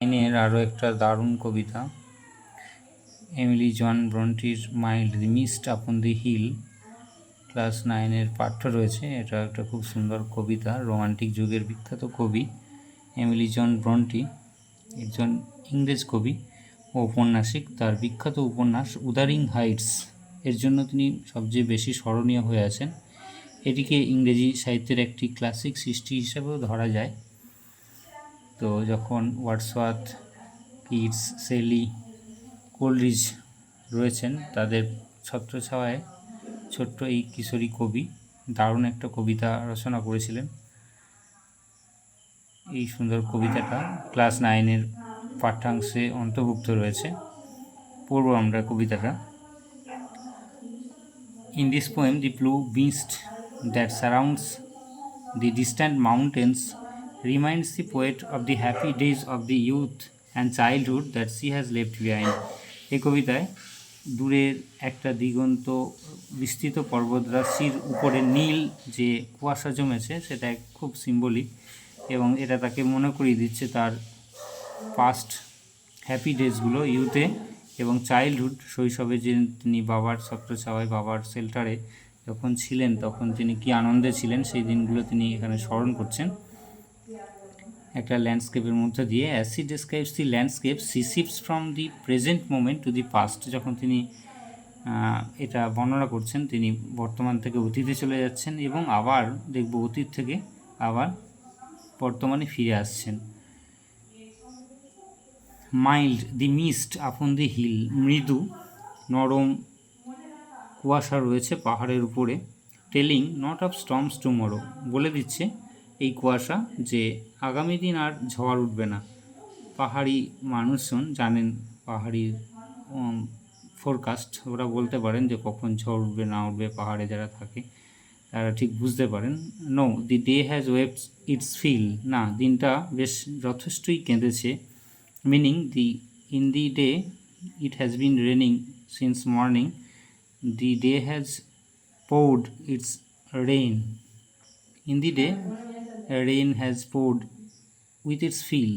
এর আরও একটা দারুণ কবিতা, এমিলি জন ব্রন্টির মাইল্ড দি মিস্ট আপন দি হিল। ক্লাস 9-এর পাঠ্য রয়েছে। এটা একটা খুব সুন্দর কবিতা। রোমান্টিক যুগের বিখ্যাত কবি এমিলি জন ব্রন্টি একজন ইংরেজ কবি ও ঔপন্যাসিক। তার বিখ্যাত উপন্যাস উদারিং হাইটস এর জন্য তিনি সবচেয়ে বেশি স্মরণীয় হয়ে আছেন। এটিকে ইংরেজি সাহিত্যের একটি ক্লাসিক সৃষ্টি হিসাবেও ধরা যায়। তো যখন ওয়ার্ডসওয়ার্থ, কিটস, শেলি, কোলরিজ রয়েছেন, তাদের ছত্রছায়ায় ছোট্ট এই কিশোরী কবি দারুণ একটা কবিতা রচনা করেছিলেন। এই সুন্দর কবিতাটা ক্লাস 9-এর পাঠ্যাংশে অন্তর্ভুক্ত রয়েছে। পড়ব আমরা কবিতাটা। In this poem, the blue mist that surrounds the distant mountains reminds the poet of the happy days of the youth and childhood that she has left behind. এই কবিতায় দূরের একটা দিগন্ত বিস্তৃত পর্বতরাশির উপরে নীল যে কুয়াশা জমেছে সেটা খুব সিম্বলিক, এবং এটা তাকে মনে করিয়ে দিচ্ছে তার পাস্ট হ্যাপি ডেজগুলো, ইউথে এবং চাইল্ডহুড, শৈশবে যে তিনি বাবার ছত্রছায়ায়, বাবার শেল্টারে যখন ছিলেন তখন তিনি কি আনন্দে ছিলেন সেই দিনগুলো তিনি এখানে স্মরণ করছেন একটা ল্যান্ডস্কেপের মধ্যে দিয়ে। As she describes the landscape she shifts from the present moment to the past. যখন তিনি এটা বর্ণনা করছেন, তিনি বর্তমান থেকে অতীতে চলে যাচ্ছেন এবং আবার দেখব অতীত থেকে আবার বর্তমানে ফিরে আসছেন। মাইল্ড দি মিস্ট আপন দি হিল, মৃদু নরম কুয়াশা রয়েছে পাহাড়ের উপরে। Telling not of storms tomorrow, বলে দিচ্ছে এই কুয়াশা যে আগামী দিন আর ঝড় উঠবে না। পাহাড়ি মানুষজন জানেন পাহাড়ি ফোরকাস্ট, ওরা বলতে পারেন যে কখন ঝড় উঠবে না উঠবে, পাহাড়ে যারা থাকে তারা ঠিক বুঝতে পারেন। No the day has wept its fill, না দিনটা বেশ যথেষ্টই কেঁদেছে। Meaning in the day it has been raining since morning, the day has poured its rain. In the day rain has poured with its fill,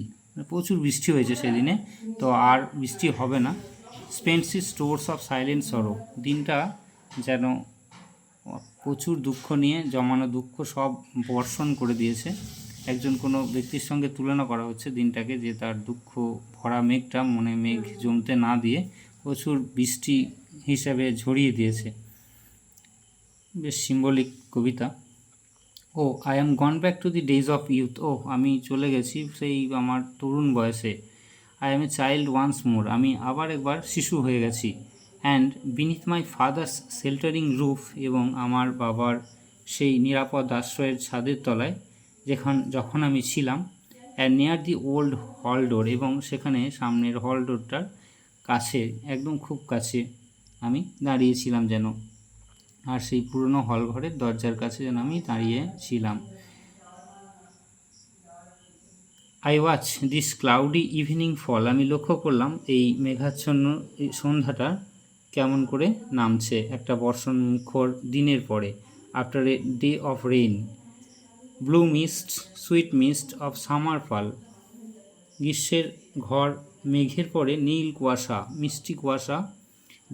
প্রচুর বৃষ্টি হয়েছে সেদিনে, তো আর বৃষ্টি হবে না। spends its stores of silent sorrow, দিনটা যেন প্রচুর দুঃখ নিয়ে জমানো দুঃখ সব বর্ষণ করে দিয়েছে। একজন কোনো ব্যক্তির সঙ্গে তুলনা করা হচ্ছে দিনটাকে, যে তার দুঃখ ভরা মেঘটা মনে মেঘ জমতে না দিয়ে প্রচুর বৃষ্টি হিসাবে ঝরিয়ে দিয়েছে। বেশ সিম্বলিক কবিতা। O I am gone back to the days of youth, ও আমি চলে গেছি সেই আমার তরুণ বয়সে। I am a child once more, আমি আবার একবার শিশু হয়ে গেছি। And beneath my father's sheltering roof, এবং আমার বাবার সেই নিরাপদ আশ্রয়ের ছাদের তলায় যখন আমি ছিলাম। অ্যান্ড নিয়ার দি ওল্ড হল ডোর, এবং সেখানে সামনের হল ডোরটার কাছে, একদম খুব কাছে আমি দাঁড়িয়েছিলাম যেন, আর সেই পুরনো হল ঘরের দরজার কাছে যেন আমি দাঁড়িয়েছিলাম। I watch this cloudy evening fall, আমি লক্ষ্য করলাম এই মেঘাচ্ছন্ন সন্ধ্যাটা কেমন করে নামছে একটা বর্ষণমুখর দিনের পরে। After a day of rain, blue mist sweet mist of summer fall, গ্রীষ্মের ঘর মেঘের পরে নীল কুয়াশা, মিষ্টি কুয়াশা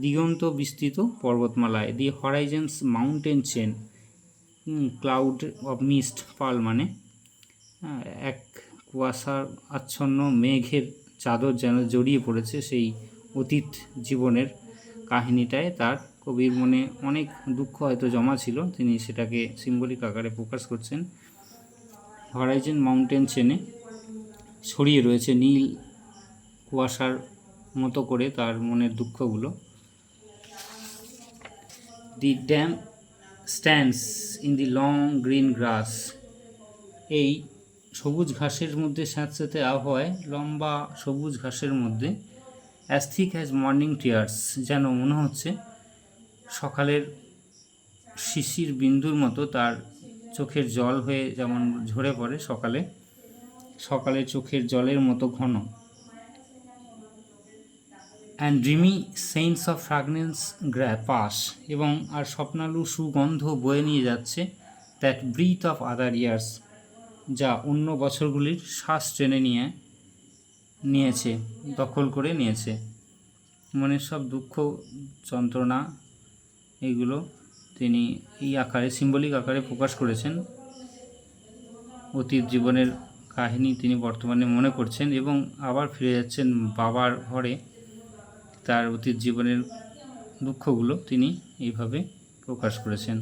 দিগন্ত বিস্তৃত পর্বতমালায়। The horizon's mountain chain, cloud of mist pall মানে এক কুয়াশার আচ্ছন্ন মেঘের চাদর যেন জড়িয়ে পড়েছে সেই অতীত জীবনের কাহিনীটায়। তার কবির মনে অনেক দুঃখ হয়তো জমা ছিল, তিনি সেটাকে সিম্বলিক আকারে প্রকাশ করছেন। হরাইজন মাউন্টেন চেনে ছড়িয়ে রয়েছে নীল কুয়াশার মতো করে তার মনের দুঃখগুলো। The damp stands in the long green grass, এই সবুজ ঘাসের মধ্যে স্যাঁতস্যাঁতে আবহাওয়ায় লম্বা সবুজ ঘাসের মধ্যে। As thick as morning tears, যেন মনে হচ্ছে সকালের শিশির বিন্দুর মতো তার চোখের জল হয়ে যেমন ঝরে পড়ে সকালে চোখের জলের মতো ঘন। And dreamy scents of fragrance pass, এবং আর স্বপ্নালু সুগন্ধ বয়ে নিয়ে যাচ্ছে। That breathe of other years, যা অন্য বছরগুলির শ্বাস টেনে নিয়ে নিয়েছে, দখল করে নিয়েছে। মনের সব দুঃখ, যন্ত্রণা, এইগুলো তিনি এই আকারে, সিম্বলিক আকারে প্রকাশ করেছেন। অতীত জীবনের কাহিনী তিনি বর্তমানে মনে করছেন এবং আবার ফিরে যাচ্ছেন বাবার ঘরে। তার অতীত জীবনের দুঃখগুলো তিনি এইভাবে প্রকাশ করেছেন।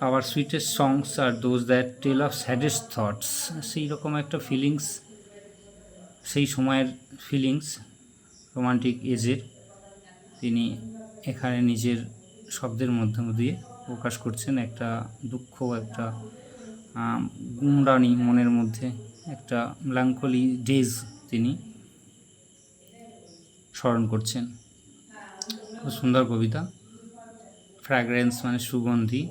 Our sweetest songs are those that tell of saddest thoughts. সেই রকম একটা ফিলিংস, সেই সময়ের ফিলিংস, রোমান্টিক এজের তিনি এখানে নিজের শব্দের মধ্যে দিয়ে প্রকাশ করছেন। একটা দুঃখ, একটা গুমরানি মনের মধ্যে, একটা মেলাঙ্কলি ডেজ তিনি স্মরণ করছেন। খুব সুন্দর কবিতা। ফ্র্যাগ্রেন্স মানে সুগন্ধি,